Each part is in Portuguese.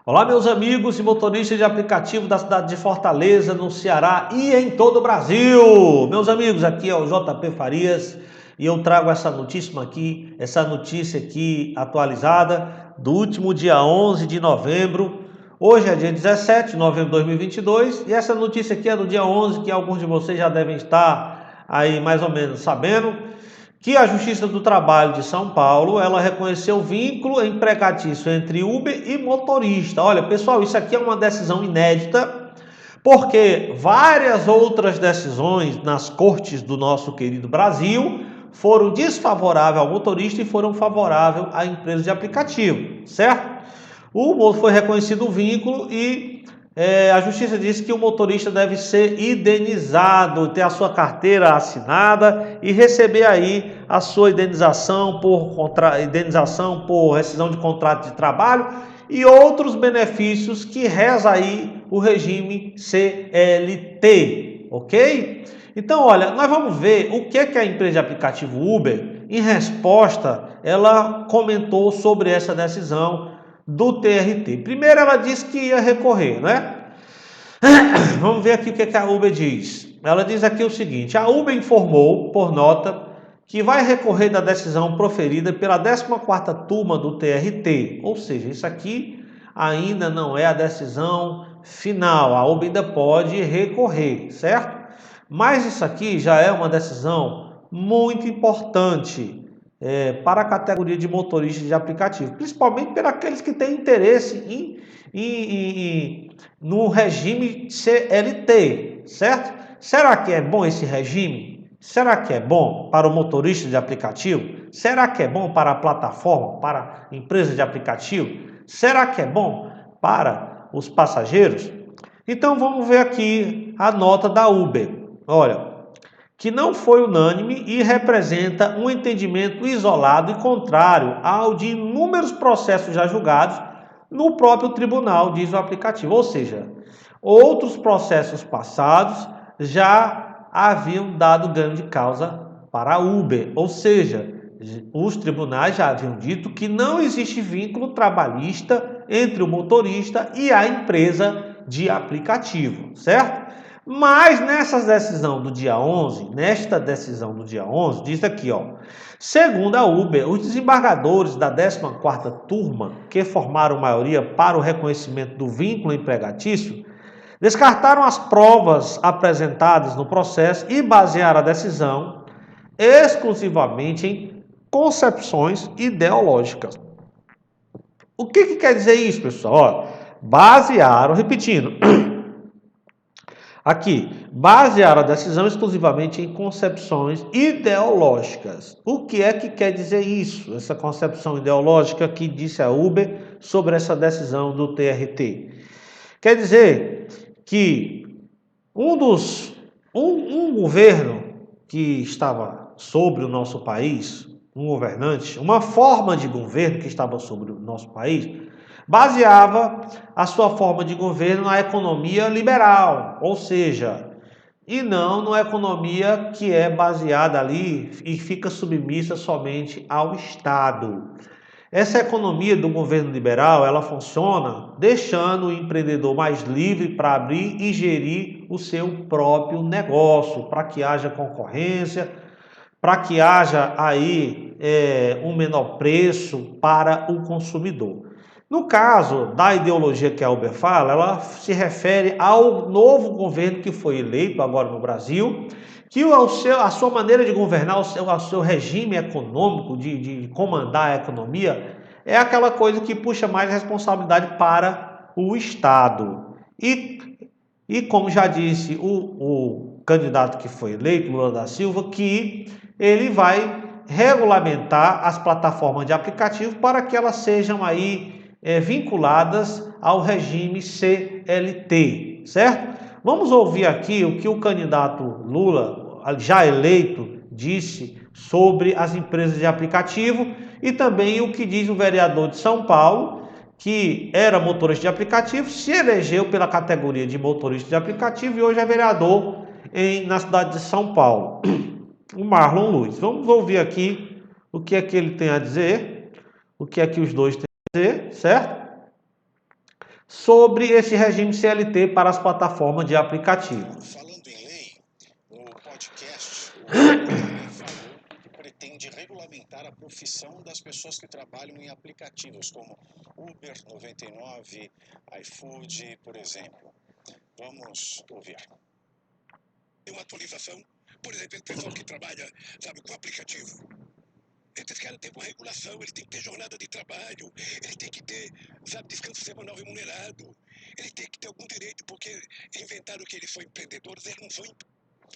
Olá, meus amigos e motoristas de aplicativo da cidade de Fortaleza, no Ceará e em todo o Brasil. Meus amigos, aqui é o JP Farias e eu trago essa notícia aqui atualizada do último dia 11 de novembro. Hoje é dia 17 de novembro de 2022 e essa notícia aqui é do dia 11, que alguns de vocês já devem estar aí mais ou menos sabendo, que a Justiça do Trabalho de São Paulo, ela reconheceu o vínculo empregatício entre Uber e motorista. Olha, pessoal, isso aqui é uma decisão inédita, porque várias outras decisões nas cortes do nosso querido Brasil foram desfavoráveis ao motorista e foram favoráveis à empresa de aplicativo, certo? Foi reconhecido o vínculo e a justiça disse que o motorista deve ser indenizado, ter a sua carteira assinada e receber aí a sua indenização por rescisão de contrato de trabalho e outros benefícios que reza aí o regime CLT, ok? Então, olha, nós vamos ver o que a empresa de aplicativo Uber, em resposta, ela comentou sobre essa decisão do TRT. Primeiro ela disse que ia recorrer, né? Vamos ver aqui o que a Uber diz. Ela diz aqui o seguinte: a Uber informou por nota que vai recorrer da decisão proferida pela 14ª turma do TRT. Ou seja, isso aqui ainda não é a decisão final. A Uber ainda pode recorrer, certo? Mas isso aqui já é uma decisão muito importante para a categoria de motoristas de aplicativo, principalmente para aqueles que têm interesse no regime CLT, certo? Será que é bom esse regime? Será que é bom para o motorista de aplicativo? Será que é bom para a plataforma, para a empresa de aplicativo? Será que é bom para os passageiros? Então vamos ver aqui a nota da Uber. Olha, que não foi unânime e representa um entendimento isolado e contrário ao de inúmeros processos já julgados no próprio tribunal, diz o aplicativo. Ou seja, outros processos passados já haviam dado ganho de causa para a Uber. Ou seja, os tribunais já haviam dito que não existe vínculo trabalhista entre o motorista e a empresa de aplicativo, certo? Mas nesta decisão do dia 11, diz aqui, ó, segundo a Uber, os desembargadores da 14ª turma, que formaram maioria para o reconhecimento do vínculo empregatício, descartaram as provas apresentadas no processo e basearam a decisão exclusivamente em concepções ideológicas. O que quer dizer isso, pessoal? Basearam, repetindo, aqui, basear a decisão exclusivamente em concepções ideológicas. O que é que quer dizer isso? Essa concepção ideológica que disse a Uber sobre essa decisão do TRT. Quer dizer que um governo que estava sobre o nosso país, um governante, uma forma de governo que estava sobre o nosso país, baseava a sua forma de governo na economia liberal, ou seja, e não numa economia que é baseada ali e fica submissa somente ao Estado. Essa economia do governo liberal, ela funciona deixando o empreendedor mais livre para abrir e gerir o seu próprio negócio, para que haja concorrência, para que haja aí um menor preço para o consumidor. No caso da ideologia que a Uber fala, ela se refere ao novo governo que foi eleito agora no Brasil, que a sua maneira de governar, o seu regime econômico, de comandar a economia, é aquela coisa que puxa mais responsabilidade para o Estado. E como já disse o candidato que foi eleito, Lula da Silva, que ele vai regulamentar as plataformas de aplicativo para que elas sejam aí vinculadas ao regime CLT, certo? Vamos ouvir aqui o que o candidato Lula, já eleito, disse sobre as empresas de aplicativo e também o que diz o vereador de São Paulo, que era motorista de aplicativo, se elegeu pela categoria de motorista de aplicativo e hoje é vereador na cidade de São Paulo, o Marlon Luiz. Vamos ouvir aqui o que é que ele tem a dizer, o que é que os dois têm a dizer, certo? sobre esse regime CLT para as plataformas de aplicativo. Falando em lei, no podcast, o Lula também falou que pretende regulamentar a profissão das pessoas que trabalham em aplicativos como Uber 99, iFood, por exemplo. Vamos ouvir. Tem uma atualização, por exemplo, o pessoal que trabalha, sabe, com aplicativo. Esses caras têm uma regulação, eles têm que ter jornada de trabalho, eles têm que ter, sabe, descanso semanal remunerado, eles têm que ter algum direito, porque inventaram que eles são empreendedores, eles não são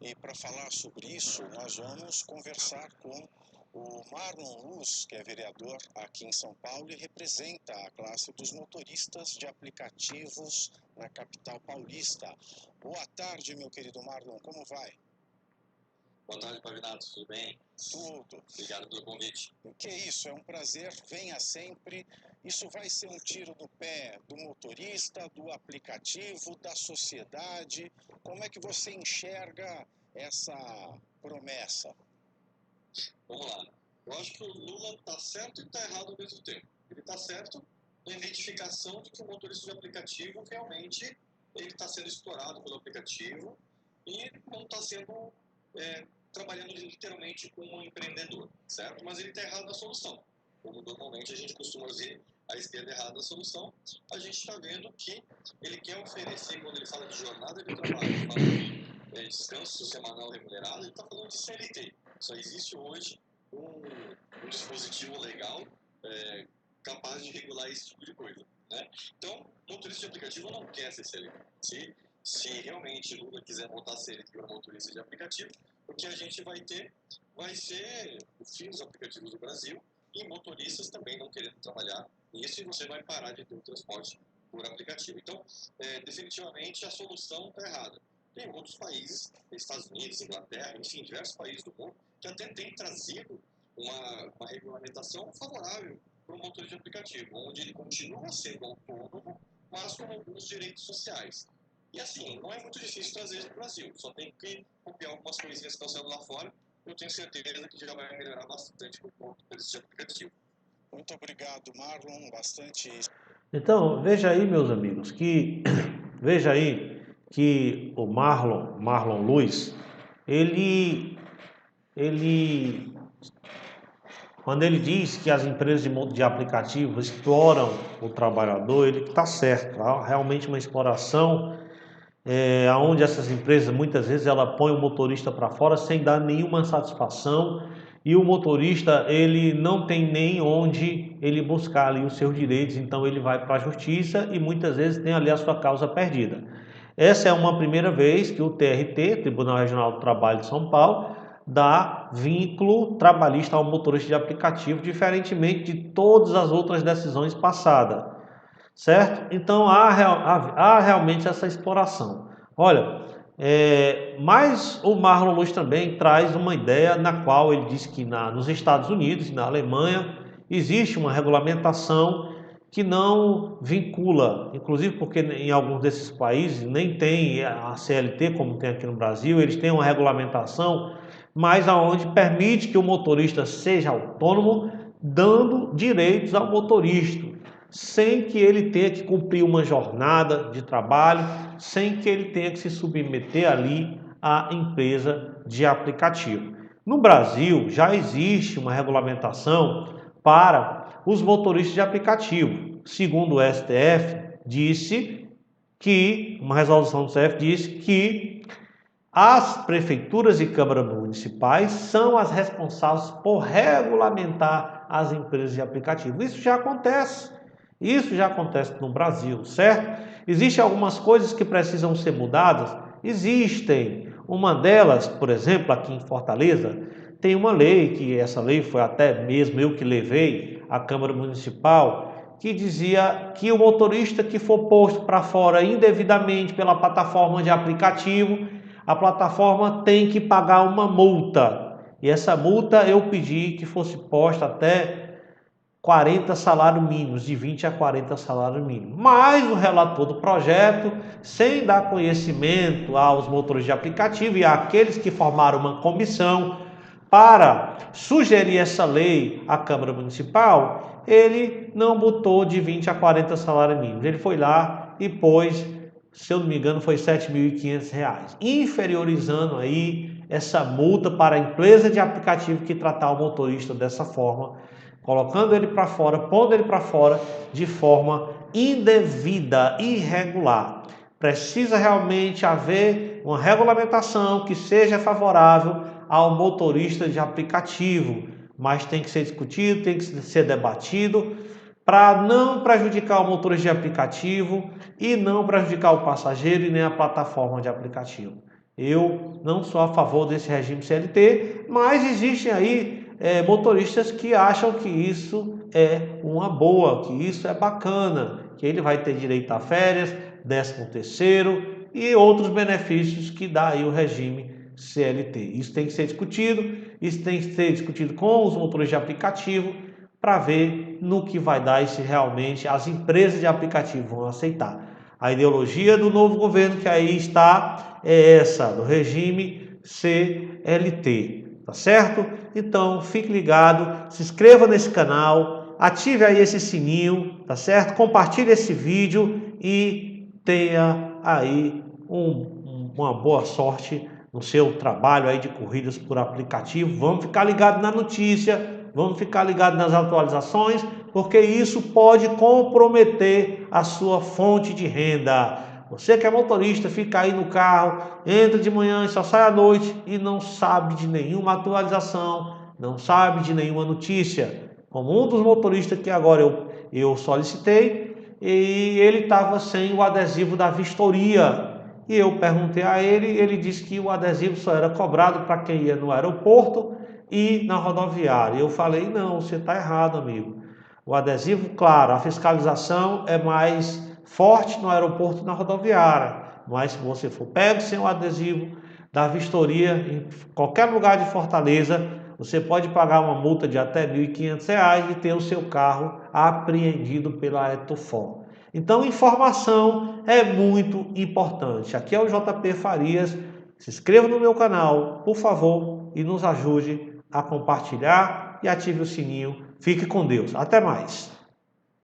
E para falar sobre isso, nós vamos conversar com o Marlon Luz, que é vereador aqui em São Paulo e representa a classe dos motoristas de aplicativos na capital paulista. Boa tarde, meu querido Marlon, como vai? Boa tarde, Pavinato, tudo bem? Tudo. Obrigado pelo convite. O que é isso? É um prazer, venha sempre. Isso vai ser um tiro no pé do motorista, do aplicativo, da sociedade. Como é que você enxerga essa promessa? Vamos lá. Eu acho que o Lula está certo e está errado ao mesmo tempo. Ele está certo na identificação de que o motorista de aplicativo realmente ele está sendo explorado pelo aplicativo e não está sendo trabalhando literalmente como um empreendedor, certo? Mas ele está errado na solução. Como normalmente a gente costuma ver a esquerda errada na solução, a gente está vendo que ele quer oferecer, quando ele fala de jornada de trabalho, fala de descanso semanal remunerado, ele está falando de CLT. Só existe hoje um dispositivo legal capaz de regular esse tipo de coisa, né? Então, motorista de aplicativo não quer ser CLT. Se realmente Lula quiser botar CLT para motorista de aplicativo, o que a gente vai ter vai ser o fim dos aplicativos do Brasil e motoristas também não querendo trabalhar nisso, e você vai parar de ter o transporte por aplicativo. Então, definitivamente a solução está errada. Tem outros países, Estados Unidos, Inglaterra, enfim, diversos países do mundo, que até têm trazido uma regulamentação favorável para o motorista de aplicativo, onde ele continua sendo autônomo, mas com alguns direitos sociais. E assim, não é muito difícil trazer isso para o Brasil, só tem que copiar algumas coisinhas que estão sendo lá fora. Eu tenho certeza que já vai melhorar bastante para o motorista de aplicativo. Muito obrigado, Marlon, bastante. Então, veja aí, meus amigos, veja aí que o Marlon Luz, ele quando ele diz que as empresas de aplicativo exploram o trabalhador, ele está certo. Há realmente uma exploração, onde essas empresas muitas vezes ela põe o motorista para fora sem dar nenhuma satisfação, e o motorista ele não tem nem onde ele buscar ali os seus direitos, então ele vai para a justiça e muitas vezes tem ali a sua causa perdida. Essa é uma primeira vez que o TRT, Tribunal Regional do Trabalho de São Paulo, dá vínculo trabalhista ao motorista de aplicativo, diferentemente de todas as outras decisões passadas, certo? Então há realmente essa exploração. Olha, mas o Marlon Luz também traz uma ideia na qual ele diz que nos Estados Unidos e na Alemanha existe uma regulamentação que não vincula, inclusive porque em alguns desses países nem tem a CLT como tem aqui no Brasil, eles têm uma regulamentação, mas aonde permite que o motorista seja autônomo, dando direitos ao motorista, sem que ele tenha que cumprir uma jornada de trabalho, sem que ele tenha que se submeter ali à empresa de aplicativo. No Brasil já existe uma regulamentação para os motoristas de aplicativo. Segundo o STF, uma resolução do STF disse que as prefeituras e câmaras municipais são as responsáveis por regulamentar as empresas de aplicativo. Isso já acontece no Brasil, certo? Existem algumas coisas que precisam ser mudadas? Existem. Uma delas, por exemplo, aqui em Fortaleza, tem uma lei, que essa lei foi até mesmo eu que levei à Câmara Municipal, que dizia que o motorista que for posto para fora indevidamente pela plataforma de aplicativo, a plataforma tem que pagar uma multa. E essa multa eu pedi que fosse posta até 40 salários mínimos, de 20 a 40 salários mínimos. Mas o relator do projeto, sem dar conhecimento aos motores de aplicativo e àqueles que formaram uma comissão para sugerir essa lei à Câmara Municipal, ele não botou de 20 a 40 salários mínimos. Ele foi lá e pôs, se eu não me engano, foi R$ 7.500, inferiorizando aí essa multa para a empresa de aplicativo que tratar o motorista dessa forma, colocando ele para fora, pondo ele para fora de forma indevida, irregular. Precisa realmente haver uma regulamentação que seja favorável ao motorista de aplicativo, mas tem que ser discutido, tem que ser debatido para não prejudicar o motorista de aplicativo e não prejudicar o passageiro e nem a plataforma de aplicativo. Eu não sou a favor desse regime CLT, mas existem aí motoristas que acham que isso é uma boa, que isso é bacana, que ele vai ter direito a férias, 13º e outros benefícios que dá aí o regime CLT. Isso tem que ser discutido, isso tem que ser discutido com os motoristas de aplicativo para ver no que vai dar e se realmente as empresas de aplicativo vão aceitar. A ideologia do novo governo que aí está é essa, do regime CLT, tá certo? Então, fique ligado, se inscreva nesse canal, ative aí esse sininho, tá certo? Compartilhe esse vídeo e tenha aí uma boa sorte no seu trabalho aí de corridas por aplicativo. Vamos ficar ligados na notícia, vamos ficar ligados nas atualizações, porque isso pode comprometer a sua fonte de renda. Você que é motorista, fica aí no carro, entra de manhã e só sai à noite e não sabe de nenhuma atualização, não sabe de nenhuma notícia. Como um dos motoristas que agora eu solicitei, e ele estava sem o adesivo da vistoria. E eu perguntei a ele disse que o adesivo só era cobrado para quem ia no aeroporto e na rodoviária. Eu falei, não, você está errado, amigo. O adesivo, claro, a fiscalização é mais forte no aeroporto e na rodoviária, mas se você for pego sem o adesivo da vistoria em qualquer lugar de Fortaleza, você pode pagar uma multa de até R$ 1.500 e ter o seu carro apreendido pela Etofor. Então, informação é muito importante. Aqui é o JP Farias. Se inscreva no meu canal, por favor, e nos ajude a compartilhar e ative o sininho. Fique com Deus. Até mais.